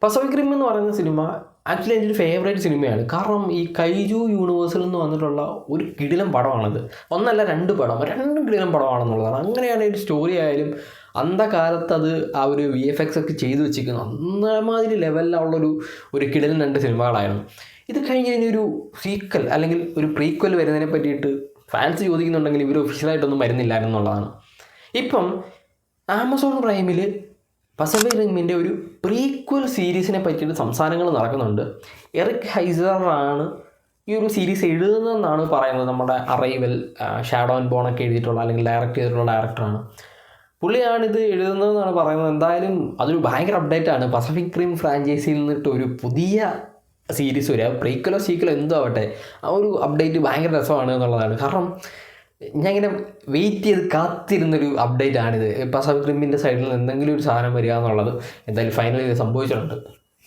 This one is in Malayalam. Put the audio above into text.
പസഫിക് റിം എന്ന് പറയുന്ന സിനിമ ആക്ച്വലി എൻ്റെ ഒരു ഫേവറേറ്റ് സിനിമയാണ്. കാരണം ഈ കൈജു യൂണിവേഴ്സിൽ നിന്ന് വന്നിട്ടുള്ള ഒരു കിടിലം പടമാണത്. ഒന്നല്ല രണ്ട് പടം, രണ്ടും കിടിലം പടമാണെന്നുള്ളതാണ്. അങ്ങനെയാണ് ഒരു സ്റ്റോറി ആയാലും അന്ധകാലത്ത് അത് ആ ഒരു VFX ഒക്കെ ചെയ്തു വെച്ചിരിക്കുന്നത് അന്നമാതിരി ലെവലിലുള്ളൊരു കിടിലൻ രണ്ട് സിനിമകളായിരുന്നു. ഇത് കഴിഞ്ഞ് ഒരു സീക്വൽ അല്ലെങ്കിൽ ഒരു പ്രീക്വൽ വരുന്നതിനെ പറ്റിയിട്ട് ഫാൻസ് ചോദിക്കുന്നുണ്ടെങ്കിൽ ഇവർ ഒഫീഷ്യലായിട്ടൊന്നും വരുന്നില്ലായിരുന്നു എന്നുള്ളതാണ്. ഇപ്പം ആമസോൺ പ്രൈമിൽ പസഫിക് റിമിൻ്റെ ഒരു പ്രീക്വൽ സീരീസിനെ പറ്റിയിട്ട് സംസാരങ്ങൾ നടക്കുന്നുണ്ട്. എറിക് ഹൈസറാണ് ഈ ഒരു സീരീസ് എഴുതുന്നതെന്നാണ് പറയുന്നത്. നമ്മുടെ അറൈവൽ, ഷാഡോ ആൻഡ് ബോൺ ഒക്കെ എഴുതിയിട്ടുള്ള അല്ലെങ്കിൽ ഡയറക്റ്റ് ചെയ്തിട്ടുള്ള ഡയറക്ടറാണ്. പുള്ളിയാണിത് എഴുതുന്നതെന്നാണ് പറയുന്നത്. എന്തായാലും അതൊരു ഭയങ്കര അപ്ഡേറ്റാണ്. പസഫിക് റിം ഫ്രാഞ്ചൈസിയിൽ നിന്നിട്ട് ഒരു പുതിയ സീരീസ് വരിക, പ്രീക്വലോ സീക്വലോ എന്തോ ആവട്ടെ, ആ ഒരു അപ്ഡേറ്റ് ഭയങ്കര രസമാണ് എന്നുള്ളതാണ്. കാരണം ഞാൻ ഇങ്ങനെ വെയിറ്റ് ചെയ്ത് കാത്തിരുന്നൊരു അപ്ഡേറ്റ് ആണിത്. പസഫിക് റിമ്മിൻ്റെ സൈഡിൽ നിന്ന് എന്തെങ്കിലും ഒരു സാധനം വരിക എന്നുള്ളത് എന്തായാലും ഫൈനലി ഇത് സംഭവിച്ചിട്ടുണ്ട്.